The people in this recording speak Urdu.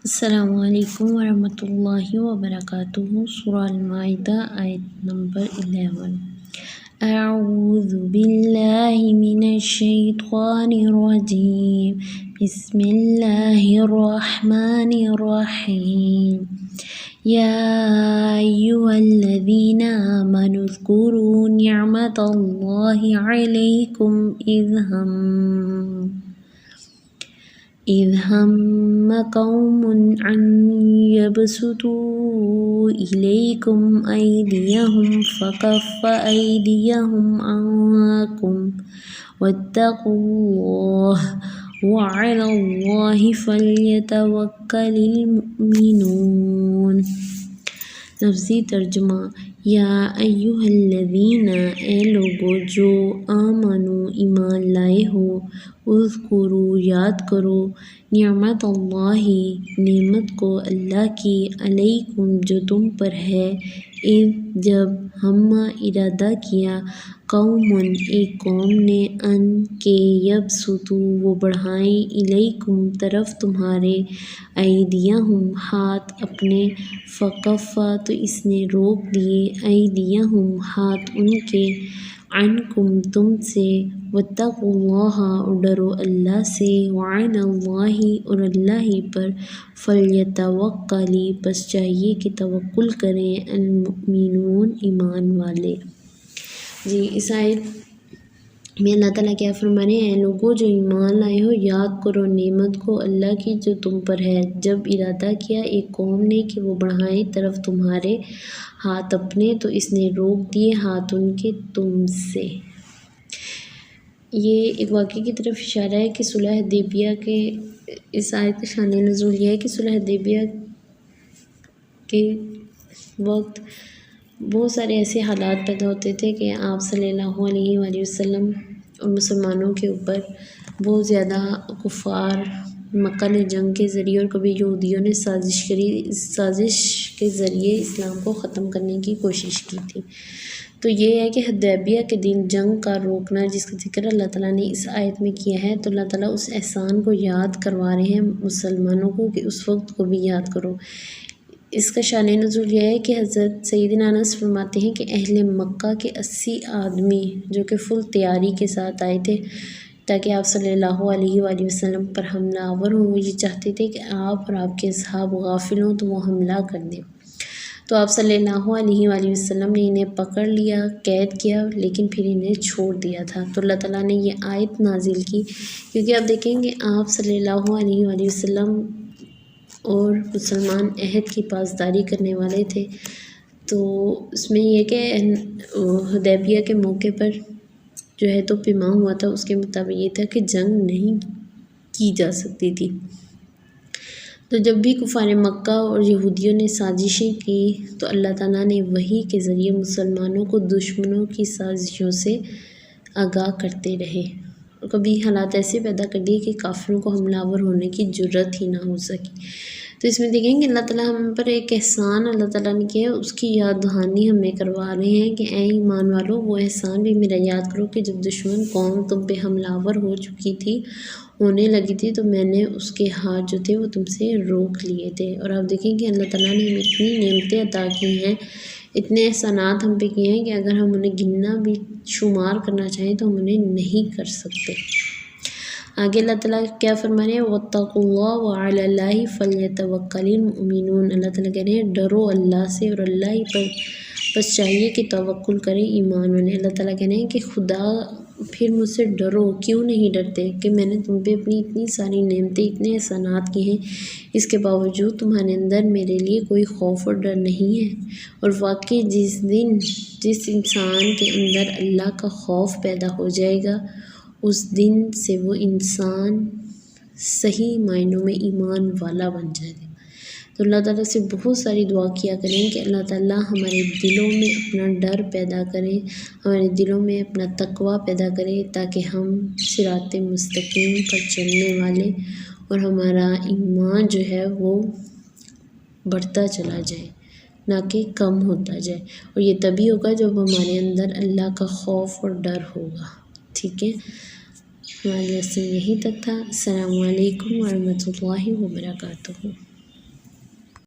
السلام علیکم ورحمۃ اللہ وبرکاتہ۔ سورہ المائدہ آیت نمبر 11۔ اعوذ باللہ من الشیطان الرجیم، بسم اللہ الرحمن الرحیم۔ یا ایھا الذین آمنوا اذکروا نعمت اللہ علیکم اذ ہم قوم ان یبسطوا الیکم ایدیہم فکف ایدیہم عنکم واتقوا اللہ وعلی اللہ فلیتوکل المؤمنون۔ لفظی ترجمہ: یا ایھا الذین، اے لوگو جو آمنو ایمان لائے ہو، اذکروا یاد کرو، نعمت اللہ نعمت کو اللہ کی، علیکم جو تم پر ہے، اذ جب، ہم ارادہ کیا، قوم ایک قوم نے، ان کہ، یبسطوا وہ بڑھائیں، الیکم طرف تمہارے، ایدیہم ہاتھ اپنے، فکفا تو اس نے روک دیے، ایدیہم ہاتھ ان کے، عنکم تم سے، واتقوا اللہ اور ڈرو اللہ سے، وعلی اللہ اور اللہ ہی پر، فلیتوکل پس چاہیے کہ توکل کریں، المؤمنون ایمان والے۔ جی، اس آیت میں اللہ تعالیٰ کیا فرما رہے ہیں؟ لوگوں جو ایمان لائے ہو، یاد کرو نعمت کو اللہ کی جو تم پر ہے، جب ارادہ کیا ایک قوم نے کہ وہ بڑھائیں طرف تمہارے ہاتھ اپنے، تو اس نے روک دیے ہاتھ ان کے تم سے۔ یہ ایک واقعے کی طرف اشارہ ہے کہ صلح حدیبیہ کے، اس آیت کا شان نزول یہ ہے کہ صلح حدیبیہ کے وقت بہت سارے ایسے حالات پیدا ہوتے تھے کہ آپ صلی اللہ علیہ وآلہ وسلم اور مسلمانوں کے اوپر بہت زیادہ کفار مکہ نے جنگ کے ذریعے اور کبھی یہودیوں نے سازش کری، سازش کے ذریعے اسلام کو ختم کرنے کی کوشش کی تھی۔ تو یہ ہے کہ حدیبیہ کے دن جنگ کا روکنا، جس کا ذکر اللہ تعالیٰ نے اس آیت میں کیا ہے، تو اللہ تعالیٰ اس احسان کو یاد کروا رہے ہیں مسلمانوں کو کہ اس وقت کو بھی یاد کرو۔ اس کا شان نزول یہ ہے کہ حضرت سیدنا انس فرماتے ہیں کہ اہل مکہ کے 80 آدمی جو کہ فل تیاری کے ساتھ آئے تھے تاکہ آپ صلی اللہ علیہ وآلہ وسلم پر حملہ آور ہوں، وہ یہ چاہتے تھے کہ آپ اور آپ کے اصحاب غافل ہوں تو وہ حملہ کر دیں۔ تو آپ صلی اللہ علیہ وآلہ وسلم نے انہیں پکڑ لیا، قید کیا، لیکن پھر انہیں چھوڑ دیا تھا۔ تو اللہ تعالیٰ نے یہ آیت نازل کی، کیونکہ آپ دیکھیں گے آپ صلی اللہ علیہ وآلہ وسلم اور مسلمان عہد کی پاسداری کرنے والے تھے۔ تو اس میں یہ کہ حدیبیہ کے موقع پر جو ہے تو پیما ہوا تھا، اس کے مطابق یہ تھا کہ جنگ نہیں کی جا سکتی تھی۔ تو جب بھی کفار مکہ اور یہودیوں نے سازشیں کی تو اللہ تعالیٰ نے وحی کے ذریعے مسلمانوں کو دشمنوں کی سازشوں سے آگاہ کرتے رہے، اور کبھی حالات ایسے پیدا کر دیے کہ کافروں کو حملہ آور ہونے کی جرت ہی نہ ہو سکی۔ تو اس میں دیکھیں گے اللہ تعالیٰ ہم پر ایک احسان اللہ تعالیٰ نے کیا ہے، اس کی یاد دہانی ہمیں کروا رہے ہیں کہ اے ایمان والو، وہ احسان بھی میرا یاد کرو کہ جب دشمن قوم تم پہ حملہ آور ہو چکی تھی، ہونے لگی تھی، تو میں نے اس کے ہاتھ جو تھے وہ تم سے روک لیے تھے۔ اور آپ دیکھیں کہ اللہ تعالیٰ نے ہمیں اتنی نعمتیں عطا کی ہیں، اتنے احسانات ہم پہ کیے ہیں کہ اگر ہم انہیں گننا بھی، شمار کرنا چاہیں تو ہم انہیں نہیں کر سکتے۔ آگے اللہ تعالیٰ کیا فرما رہے ہیں؟ واتقوا اللہ وعلی اللہ فلیتوکل المؤمنون۔ اللہ تعالیٰ کہہ رہے ہیں ڈرو اللہ سے اور اللہ ہی پر بس چاہیے کہ توکل کریں ایمان والے۔ اللہ تعالیٰ کہہ رہے ہیں کہ خدا پھر مجھ سے ڈرو، کیوں نہیں ڈرتے کہ میں نے تم پہ اپنی اتنی ساری نعمتیں، اتنے احسانات کی ہیں، اس کے باوجود تمہارے اندر میرے لیے کوئی خوف اور ڈر نہیں ہے۔ اور واقعی جس انسان کے اندر اللہ کا خوف پیدا ہو جائے گا، اس دن سے وہ انسان صحیح معنوں میں ایمان والا بن جائے گا۔ تو اللہ تعالیٰ سے بہت ساری دعا کیا کریں کہ اللہ تعالیٰ ہمارے دلوں میں اپنا ڈر پیدا کرے، ہمارے دلوں میں اپنا تقوی پیدا کرے، تاکہ ہم صراط مستقیم پر چلنے والے اور ہمارا ایمان جو ہے وہ بڑھتا چلا جائے، نہ کہ کم ہوتا جائے۔ اور یہ تبھی ہوگا جب ہمارے اندر اللہ کا خوف اور ڈر ہوگا۔ ٹھیک ہے، ہمارے لیسن یہی تک تھا۔ السلام علیکم ورحمۃ اللہ وبرکاتہ۔